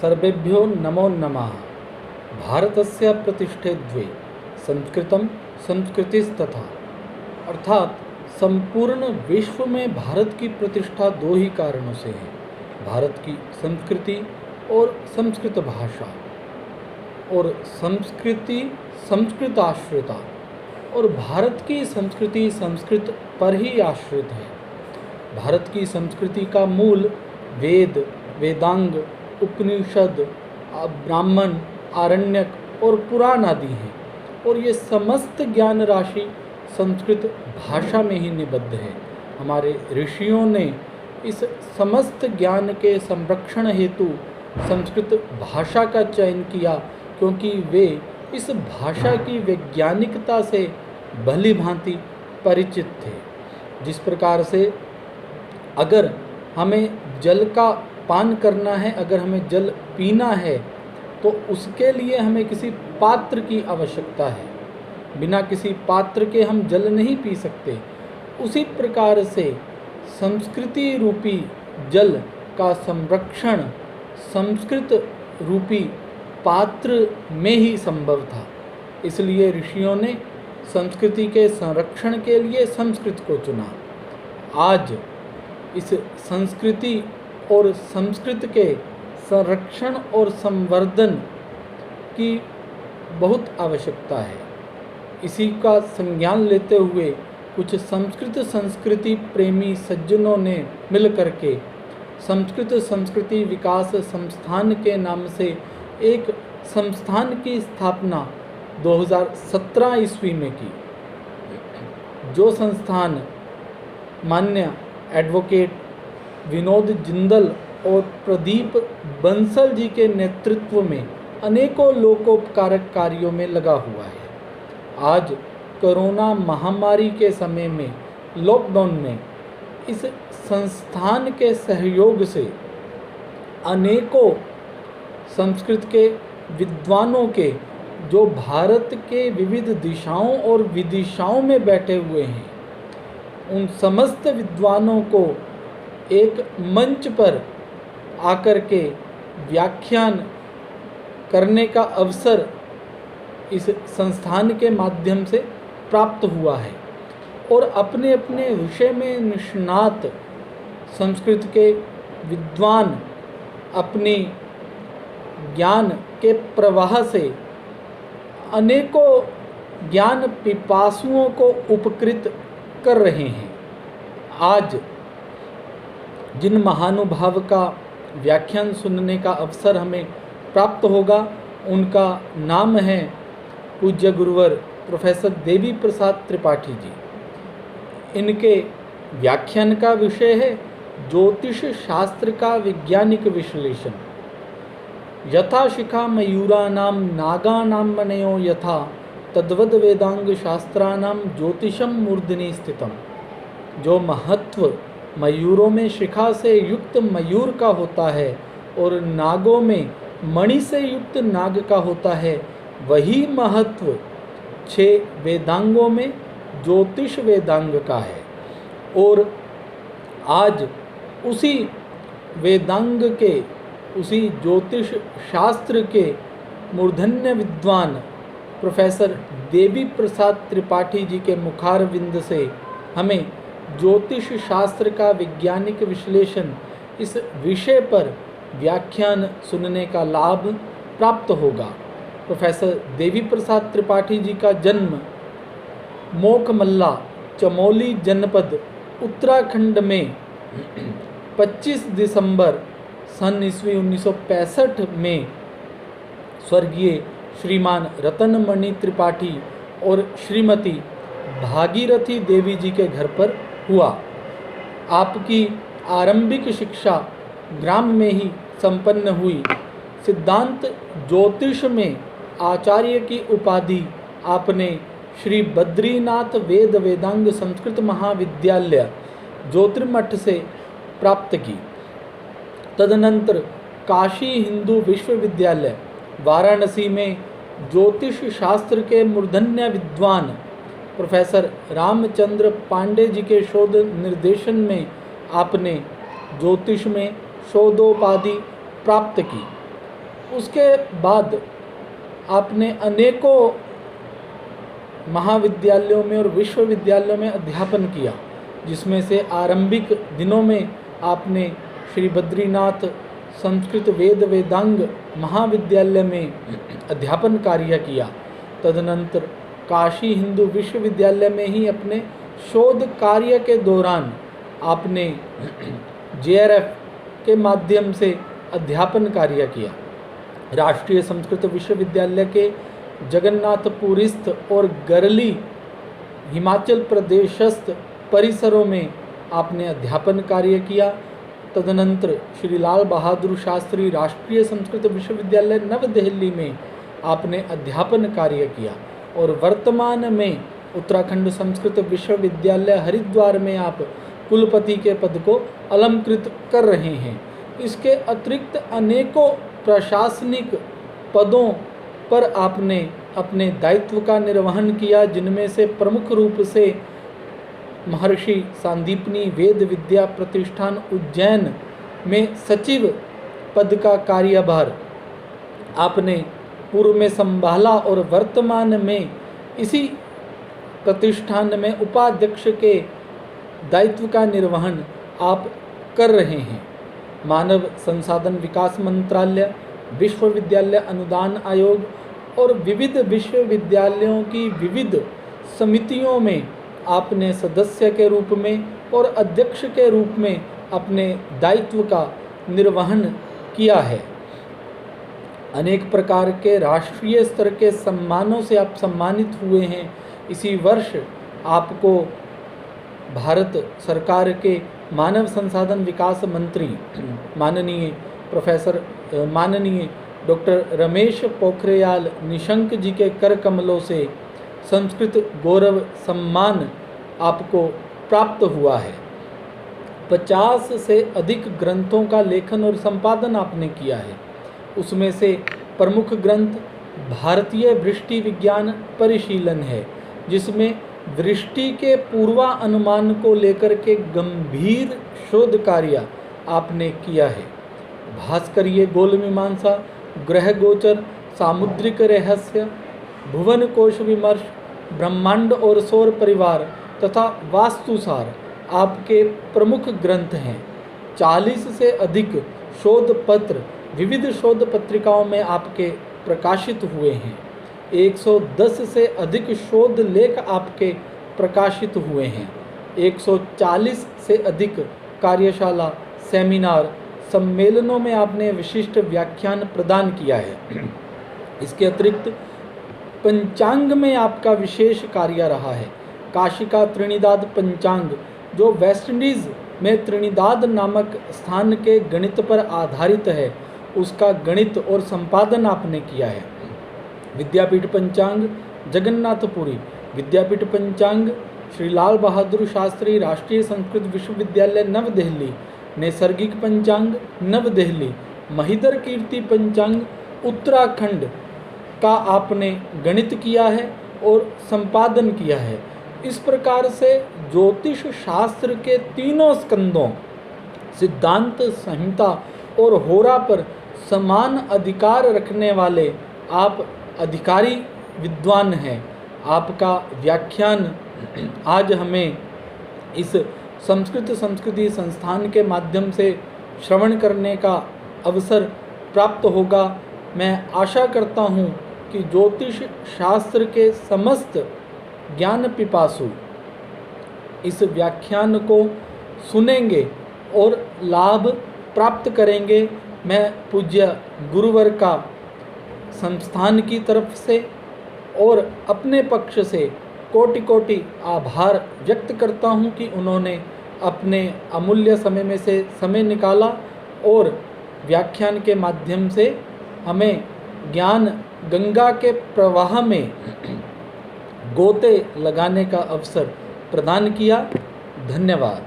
सर्वेभ्यो नमो नमः। भारतस्य प्रतिष्ठे द्वे संस्कृतम संस्कृतिस्तथा, अर्थात संपूर्ण विश्व में भारत की प्रतिष्ठा दो ही कारणों से है, भारत की संस्कृति और संस्कृत भाषा। और संस्कृति संस्कृत आश्रिता, और भारत की संस्कृति संस्कृत पर ही आश्रित है। भारत की संस्कृति का मूल वेद, वेदांग, उपनिषद, ब्राह्मण, आरण्यक और पुराण आदि हैं, और ये समस्त ज्ञान राशि संस्कृत भाषा में ही निबद्ध है। हमारे ऋषियों ने इस समस्त ज्ञान के संरक्षण हेतु संस्कृत भाषा का चयन किया, क्योंकि वे इस भाषा की वैज्ञानिकता से भली भांति परिचित थे। जिस प्रकार से अगर हमें जल का पान करना है, अगर हमें जल पीना है, तो उसके लिए हमें किसी पात्र की आवश्यकता है। बिना किसी पात्र के हम जल नहीं पी सकते। उसी प्रकार से संस्कृति रूपी जल का संरक्षण संस्कृत रूपी पात्र में ही संभव था। इसलिए ऋषियों ने संस्कृति के संरक्षण के लिए संस्कृत को चुना। आज इस संस्कृति और संस्कृत के संरक्षण और संवर्धन की बहुत आवश्यकता है। इसी का संज्ञान लेते हुए कुछ संस्कृत संस्कृति प्रेमी सज्जनों ने मिलकर के संस्कृत संस्कृति विकास संस्थान के नाम से एक संस्थान की स्थापना 2017 ईस्वी में की। जो संस्थान मान्य एडवोकेट विनोद जिंदल और प्रदीप बंसल जी के नेतृत्व में अनेकों लोकोपकारक कार्यों में लगा हुआ है। आज कोरोना महामारी के समय में, लॉकडाउन में, इस संस्थान के सहयोग से अनेकों संस्कृत के विद्वानों के, जो भारत के विविध दिशाओं और विदिशाओं में बैठे हुए हैं, उन समस्त विद्वानों को एक मंच पर आकर के व्याख्यान करने का अवसर इस संस्थान के माध्यम से प्राप्त हुआ है। और अपने अपने विषय में निष्णात संस्कृत के विद्वान अपनी ज्ञान के प्रवाह से अनेकों ज्ञान पिपासुओं को उपकृत कर रहे हैं। आज जिन महानुभाव का व्याख्यान सुनने का अवसर हमें प्राप्त होगा, उनका नाम है पूज्य गुरुवर प्रोफेसर देवी प्रसाद त्रिपाठी जी। इनके व्याख्यान का विषय है ज्योतिष शास्त्र का वैज्ञानिक विश्लेषण। यथा शिखा मयूरानाम नागानां मनयो यथा तद्वद वेदांग शास्त्रानाम ज्योतिषम मूर्धनि स्थितम। जो महत्व मयूरों में शिखा से युक्त मयूर का होता है और नागों में मणि से युक्त नाग का होता है, वही महत्व 6 वेदांगों में ज्योतिष वेदांग का है। और आज उसी वेदांग के, उसी ज्योतिष शास्त्र के मूर्धन्य विद्वान प्रोफेसर देवी प्रसाद त्रिपाठी जी के मुखारविंद से हमें ज्योतिष शास्त्र का वैज्ञानिक विश्लेषण इस विषय पर व्याख्यान सुनने का लाभ प्राप्त होगा। प्रोफेसर देवी प्रसाद त्रिपाठी जी का जन्म मोकमल्ला, चमोली जनपद, उत्तराखंड में 25 दिसंबर सन ईस्वी 1965 में स्वर्गीय श्रीमान रतनमणि त्रिपाठी और श्रीमती भागीरथी देवी जी के घर पर हुआ। आपकी आरंभिक शिक्षा ग्राम में ही संपन्न हुई। सिद्धांत ज्योतिष में आचार्य की उपाधि आपने श्री बद्रीनाथ वेद वेदांग संस्कृत महाविद्यालय ज्योतिर्मठ से प्राप्त की। तदनंतर काशी हिंदू विश्वविद्यालय वाराणसी में ज्योतिष शास्त्र के मूर्धन्य विद्वान प्रोफेसर रामचंद्र पांडे जी के शोध निर्देशन में आपने ज्योतिष में शोधोपाधि प्राप्त की। उसके बाद आपने अनेकों महाविद्यालयों में और विश्वविद्यालयों में अध्यापन किया, जिसमें से आरंभिक दिनों में आपने श्री बद्रीनाथ संस्कृत वेद वेदांग महाविद्यालय में अध्यापन कार्य किया। तदनंतर काशी हिंदू विश्वविद्यालय में ही अपने शोध कार्य के दौरान आपने JRF के माध्यम से अध्यापन कार्य किया। राष्ट्रीय संस्कृत विश्वविद्यालय के जगन्नाथपुरीस्थ और गरली हिमाचल प्रदेशस्थ परिसरों में आपने अध्यापन कार्य किया। तदनंतर श्री लाल बहादुर शास्त्री राष्ट्रीय संस्कृत विश्वविद्यालय नव दिल्ली में आपने अध्यापन कार्य किया और वर्तमान में उत्तराखंड संस्कृत विश्वविद्यालय हरिद्वार में आप कुलपति के पद को अलंकृत कर रहे हैं। इसके अतिरिक्त अनेकों प्रशासनिक पदों पर आपने अपने दायित्व का निर्वहन किया, जिनमें से प्रमुख रूप से महर्षि सांदीपनी वेद विद्या प्रतिष्ठान उज्जैन में सचिव पद का कार्यभार आपने पूर्व में संभाला और वर्तमान में इसी प्रतिष्ठान में उपाध्यक्ष के दायित्व का निर्वहन आप कर रहे हैं। मानव संसाधन विकास मंत्रालय, विश्वविद्यालय अनुदान आयोग और विविध विश्वविद्यालयों की विविध समितियों में आपने सदस्य के रूप में और अध्यक्ष के रूप में अपने दायित्व का निर्वहन किया है। अनेक प्रकार के राष्ट्रीय स्तर के सम्मानों से आप सम्मानित हुए हैं। इसी वर्ष आपको भारत सरकार के मानव संसाधन विकास मंत्री माननीय डॉक्टर रमेश पोखरियाल निशंक जी के कर कमलों से संस्कृत गौरव सम्मान आपको प्राप्त हुआ है। 50 से अधिक ग्रंथों का लेखन और संपादन आपने किया है। उसमें से प्रमुख ग्रंथ भारतीय वृष्टि विज्ञान परिशीलन है, जिसमें वृष्टि के पूर्वानुमान को लेकर के गंभीर शोध कार्य आपने किया है। भास्करीय गोल मीमांसा, ग्रह गोचर, सामुद्रिक रहस्य, भुवन कोश विमर्श, ब्रह्मांड और सौर परिवार तथा वास्तुसार आपके प्रमुख ग्रंथ हैं। 40 से अधिक शोध पत्र विविध शोध पत्रिकाओं में आपके प्रकाशित हुए हैं। 110 से अधिक शोध लेख आपके प्रकाशित हुए हैं। 140 से अधिक कार्यशाला, सेमिनार, सम्मेलनों में आपने विशिष्ट व्याख्यान प्रदान किया है। इसके अतिरिक्त पंचांग में आपका विशेष कार्य रहा है। काशी का त्रिनिदाद पंचांग, जो वेस्ट इंडीज़ में त्रिनिदाद नामक स्थान के गणित पर आधारित है, उसका गणित और संपादन आपने किया है। विद्यापीठ पंचांग जगन्नाथपुरी, विद्यापीठ पंचांग श्री लाल बहादुर शास्त्री राष्ट्रीय संस्कृत विश्वविद्यालय नव दिल्ली, नैसर्गिक पंचांग नव दिल्ली, महिदर कीर्ति पंचांग उत्तराखंड का आपने गणित किया है और संपादन किया है। इस प्रकार से ज्योतिष शास्त्र के तीनों स्कंदों, सिद्धांत, संहिता और होरा पर समान अधिकार रखने वाले आप अधिकारी विद्वान हैं। आपका व्याख्यान आज हमें इस संस्कृति संस्थान के माध्यम से श्रवण करने का अवसर प्राप्त होगा। मैं आशा करता हूँ कि ज्योतिष शास्त्र के समस्त ज्ञान पिपासु इस व्याख्यान को सुनेंगे और लाभ प्राप्त करेंगे। मैं पूज्य गुरुवर का संस्थान की तरफ से और अपने पक्ष से कोटि कोटि आभार व्यक्त करता हूं कि उन्होंने अपने अमूल्य समय में से समय निकाला और व्याख्यान के माध्यम से हमें ज्ञान गंगा के प्रवाह में गोते लगाने का अवसर प्रदान किया। धन्यवाद।